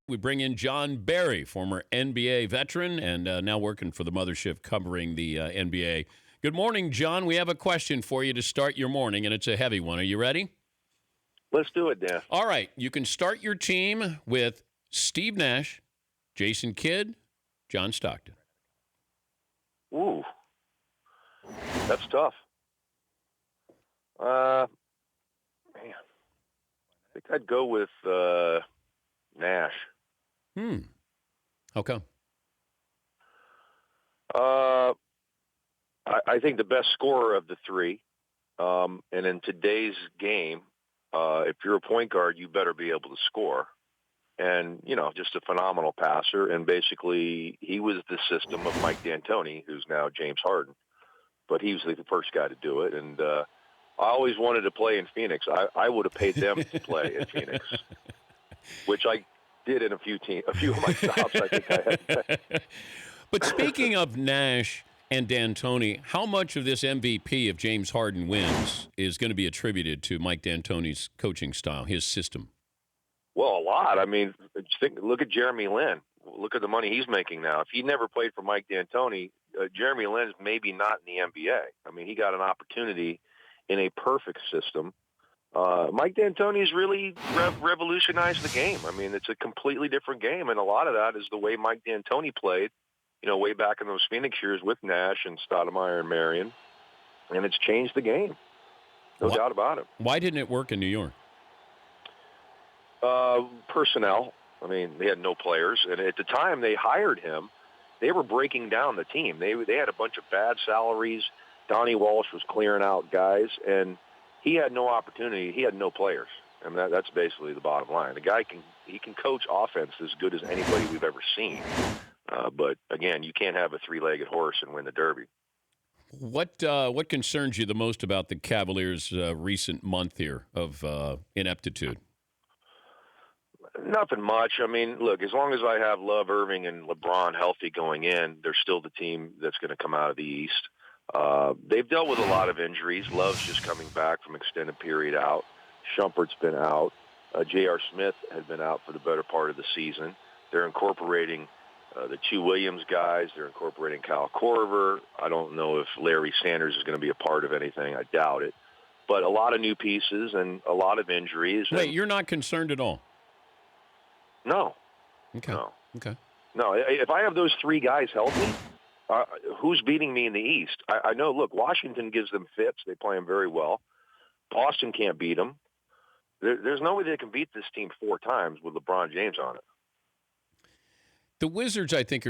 We bring in John Barry, former NBA veteran and now working for the mothership covering the NBA. Good morning, John. We have a question for you to start your morning, and it's a heavy one. Are you ready? Let's do it, Dan. All right. You can start your team with Steve Nash, Jason Kidd, John Stockton. Ooh, that's tough. Man, I think I'd go with Nash. How come? I think the best scorer of the three, and in today's game, if you're a point guard, you better be able to score. And, just a phenomenal passer. And basically, he was the system of Mike D'Antoni, who's now James Harden. But he was the first guy to do it. And I always wanted to play in Phoenix. I would have paid them to play in Phoenix, which I did in a few of my stops. I think I had. But speaking of Nash and D'Antoni, how much of this MVP, if James Harden wins, is going to be attributed to Mike D'Antoni's coaching style, his system? Well, a lot. I mean, look at Jeremy Lin. Look at the money he's making now. If he never played for Mike D'Antoni, Jeremy Lin's maybe not in the NBA. I mean, he got an opportunity in a perfect system. Mike D'Antoni's really revolutionized the game. I mean, it's a completely different game, and a lot of that is the way Mike D'Antoni played, way back in those Phoenix years with Nash and Stoudemire and Marion, and it's changed the game. No doubt about it. Why didn't it work in New York? Personnel. I mean, they had no players, and at the time they hired him, they were breaking down the team. They had a bunch of bad salaries. Donnie Walsh was clearing out guys, and he had no opportunity. He had no players. I mean, that's basically the bottom line. The guy can coach offense as good as anybody we've ever seen. But again, you can't have a three-legged horse and win the Derby. What concerns you the most about the Cavaliers' recent month here of ineptitude? Nothing much. I mean, look, as long as I have Love, Irving, and LeBron healthy going in, they're still the team that's going to come out of the East. They've dealt with a lot of injuries. Love's just coming back from extended period out. Shumpert's been out. J.R. Smith had been out for the better part of the season. They're incorporating the two Williams guys. They're incorporating Kyle Korver. I don't know if Larry Sanders is going to be a part of anything. I doubt it. But a lot of new pieces and a lot of injuries. Wait, you're not concerned at all? No. Okay. No. Okay. No, if I have those three guys healthy, who's beating me in the East? I know, look, Washington gives them fits. They play them very well. Boston can't beat them. There's no way they can beat this team four times with LeBron James on it. The Wizards, I think,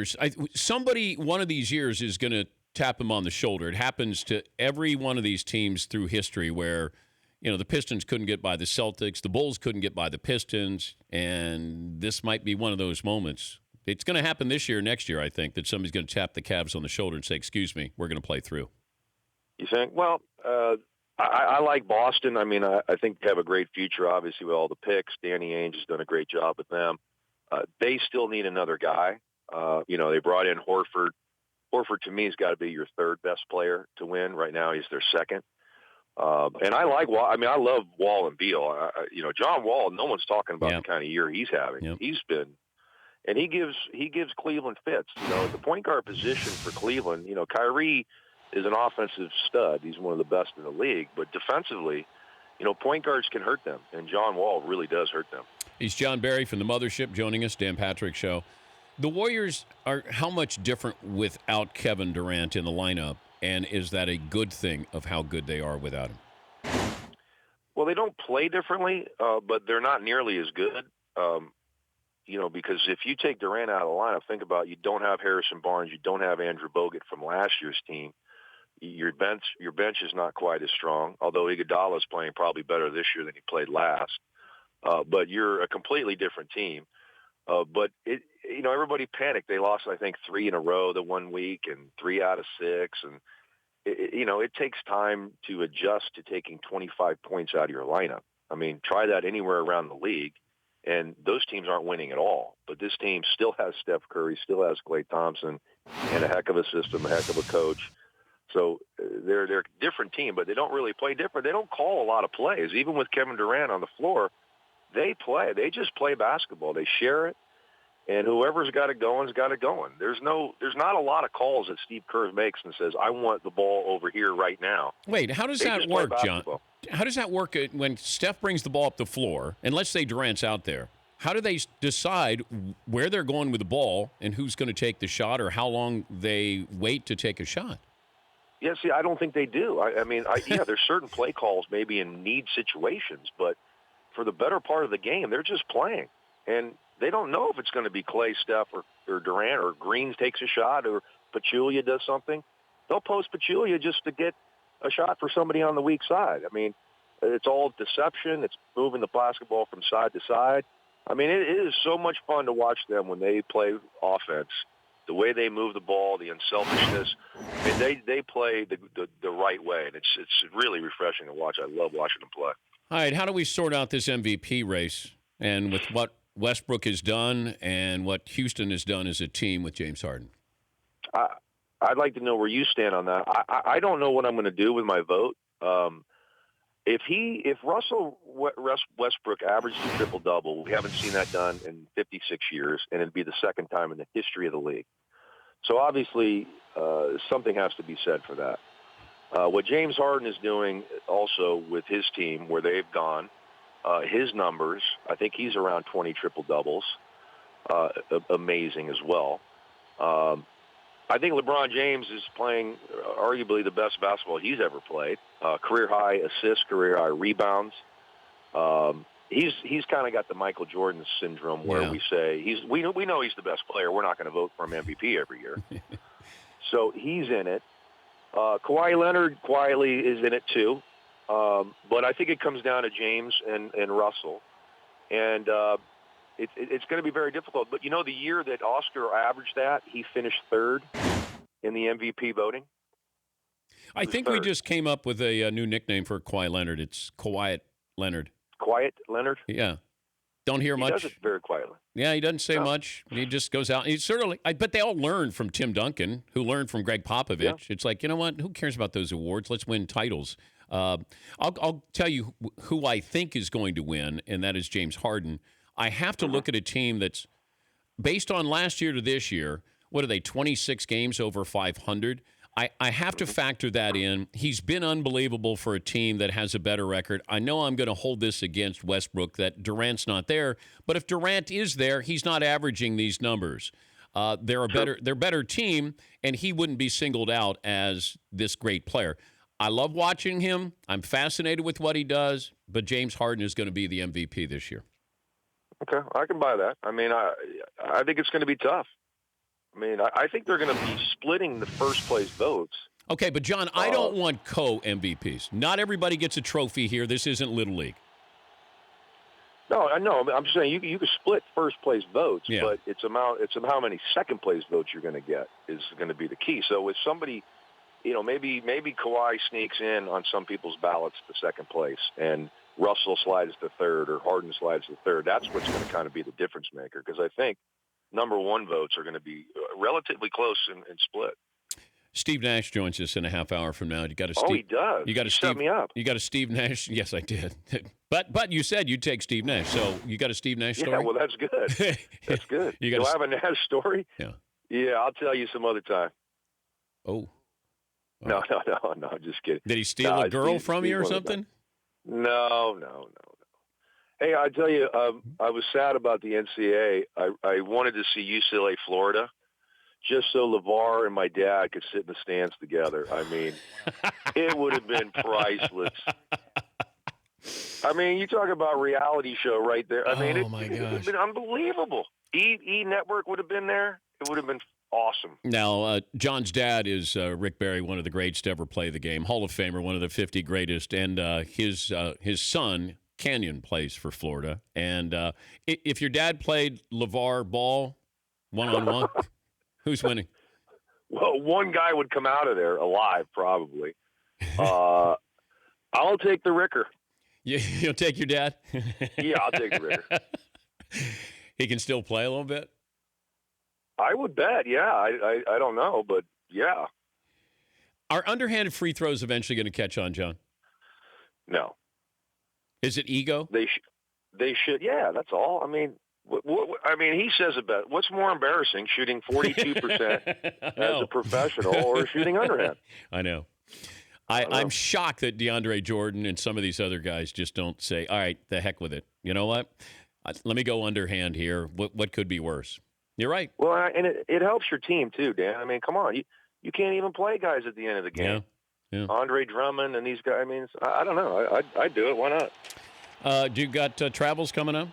somebody one of these years is going to tap them on the shoulder. It happens to every one of these teams through history where, the Pistons couldn't get by the Celtics, the Bulls couldn't get by the Pistons, and this might be one of those moments. It's going to happen this year, next year, I think, that somebody's going to tap the Cavs on the shoulder and say, excuse me, we're going to play through. You think? Well, I like Boston. I mean, I think they have a great future, obviously, with all the picks. Danny Ainge has done a great job with them. They still need another guy. They brought in Horford. Horford, to me, has got to be your third best player to win. Right now, he's their second. And I like Wall. I mean, I love Wall and Beal. John Wall, no one's talking about the kind of year he's having. Yep. He's been – and he gives Cleveland fits. The point guard position for Cleveland, Kyrie is an offensive stud. He's one of the best in the league. But defensively, point guards can hurt them, and John Wall really does hurt them. He's John Barry from the Mothership joining us, Dan Patrick Show. The Warriors are how much different without Kevin Durant in the lineup, and is that a good thing of how good they are without him? Well, they don't play differently, but they're not nearly as good. Because if you take Durant out of the lineup, think about you don't have Harrison Barnes, you don't have Andrew Bogut from last year's team. Your bench is not quite as strong, although Iguodala is playing probably better this year than he played last. But you're a completely different team. But everybody panicked. They lost, I think, 3 in a row the 1 week and 3 out of 6. And, it takes time to adjust to taking 25 points out of your lineup. I mean, try that anywhere around the league, and those teams aren't winning at all. But this team still has Steph Curry, still has Klay Thompson, and a heck of a system, a heck of a coach. So they're a different team, but they don't really play different. They don't call a lot of plays. Even with Kevin Durant on the floor, they play. They just play basketball. They share it. And whoever's got it going's got it going. There's not a lot of calls that Steve Kerr makes and says, I want the ball over here right now. Wait, how does that work, John? How does that work when Steph brings the ball up the floor, and let's say Durant's out there? How do they decide where they're going with the ball and who's going to take the shot or how long they wait to take a shot? Yeah, see, I don't think they do. There's certain play calls maybe in need situations, but for the better part of the game, they're just playing. And they don't know if it's going to be Clay, Steph, or Durant, or Green takes a shot, or Pachulia does something. They'll post Pachulia just to get a shot for somebody on the weak side. I mean, it's all deception. It's moving the basketball from side to side. I mean, it is so much fun to watch them when they play offense. The way they move the ball, the unselfishness. I mean, they play the right way, and it's really refreshing to watch. I love watching them play. All right, how do we sort out this MVP race? And with what Westbrook has done and what Houston has done as a team with James Harden? I'd like to know where you stand on that. I don't know what I'm going to do with my vote. If Russell Westbrook averages a triple-double, we haven't seen that done in 56 years, and it'd be the second time in the history of the league. So obviously, something has to be said for that. What James Harden is doing also with his team, where they've gone, his numbers, I think he's around 20 triple-doubles, amazing as well. I think LeBron James is playing arguably the best basketball he's ever played. Career-high assists, career-high rebounds. He's kind of got the Michael Jordan syndrome where we say we know he's the best player. We're not going to vote for him MVP every year. So he's in it. Kawhi Leonard quietly is in it too. But I think it comes down to James and Russell. And it's going to be very difficult. But, you know, the year that Oscar averaged that, he finished third in the MVP voting. I think we just came up with a new nickname for Kawhi Leonard. It's Quiet Leonard. Quiet Leonard? Yeah. Don't hear much. He does it very quietly. Yeah, he doesn't say much. He just goes out. He's sort of like, I bet they all learned from Tim Duncan, who learned from Greg Popovich. Yeah. It's like, you know what? Who cares about those awards? Let's win titles. I'll tell you who I think is going to win, and that is James Harden. I have to look at a team that's based on last year to this year. What are they, 26 games over 500? I have to factor that in. He's been unbelievable for a team that has a better record. I know I'm going to hold this against Westbrook, that Durant's not there. But if Durant is there, he's not averaging these numbers. They're a better team, and he wouldn't be singled out as this great player. I love watching him. I'm fascinated with what he does. But James Harden is going to be the MVP this year. Okay, I can buy that. I mean, I think it's going to be tough. I mean, I think they're going to be splitting the first-place votes. Okay, but, John, I don't want co-MVPs. Not everybody gets a trophy here. This isn't Little League. No, I know. I'm just saying you can split first-place votes, but it's how many second-place votes you're going to get is going to be the key. So if somebody, you know, maybe Kawhi sneaks in on some people's ballots to second place, and Russell slides to third, or Harden slides to third, that's what's going to kind of be the difference maker, because I think number one votes are going to be relatively close and split. Steve Nash joins us in a half hour from now. He does. You got to set me up. You got a Steve Nash. Yes, I did. But you said you'd take Steve Nash, so you got a Steve Nash story. Yeah, well, that's good. That's good. Do I have a Nash story? Yeah. Yeah, I'll tell you some other time. Oh. No, just kidding. Did he steal a girl from you or something? No. Hey, I tell you, I was sad about the NCAA. I wanted to see UCLA, Florida, just so LaVar and my dad could sit in the stands together. I mean, it would have been priceless. I mean, you talk about reality show right there. I mean, it would have been unbelievable. E Network would have been there. It would have been awesome. Now, John's dad is Rick Barry, one of the greats to ever play the game, Hall of Famer, one of the 50 greatest, and his son, Canyon, plays for Florida. And if your dad played LaVar Ball one-on-one, who's winning? Well, one guy would come out of there alive, probably. I'll take the Ricker. You'll take your dad? Yeah, I'll take the Ricker. He can still play a little bit? I would bet, yeah. I don't know, but yeah. Are underhanded free throws eventually going to catch on, John? No. Is it ego? They should. Yeah, that's all. I mean, I mean, he says about what's more embarrassing, shooting 42% as a professional or shooting underhand? I know. I'm shocked that DeAndre Jordan and some of these other guys just don't say, all right, the heck with it. You know what? Let me go underhand here. What could be worse? You're right. Well, and it helps your team, too, Dan. I mean, come on. You can't even play guys at the end of the game. Yeah. Andre Drummond and these guys. I mean, I don't know. I'd do it. Why not? Do you got travels coming up?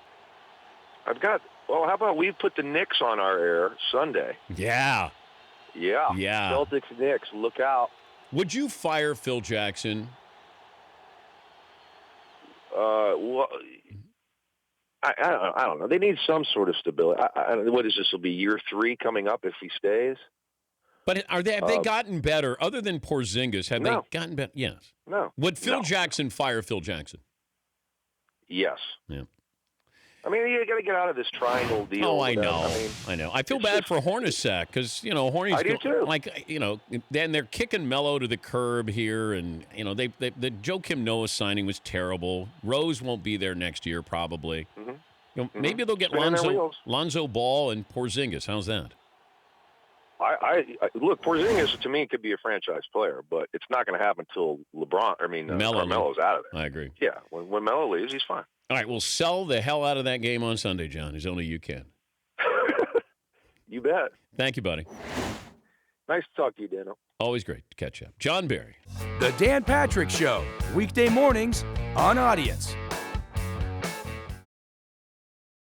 How about we put the Knicks on our air Sunday? Yeah. Celtics, Knicks, look out. Would you fire Phil Jackson? Well, I don't know. They need some sort of stability. What is this? Will be year 3 coming up if he stays? But have they gotten better other than Porzingis? Have they gotten better? Yes. No. Would Phil Jackson fire Phil Jackson? Yes. Yeah. I mean, you got to get out of this triangle deal. Oh, I know. I feel bad for Hornacek because Horny's. I do too. Then they're kicking Melo to the curb here, and the Joakim Noah signing was terrible. Rose won't be there next year probably. Mm-hmm. Maybe they'll get Lonzo Ball and Porzingis. How's that? Look, Porzingis to me could be a franchise player, but it's not going to happen until Carmelo's out of there. I agree. Yeah, when Melo leaves, he's fine. All right, well, sell the hell out of that game on Sunday, John, as only you can. You bet. Thank you, buddy. Nice to talk to you, Dano. Always great to catch up. John Barry. The Dan Patrick Show, weekday mornings on Audience.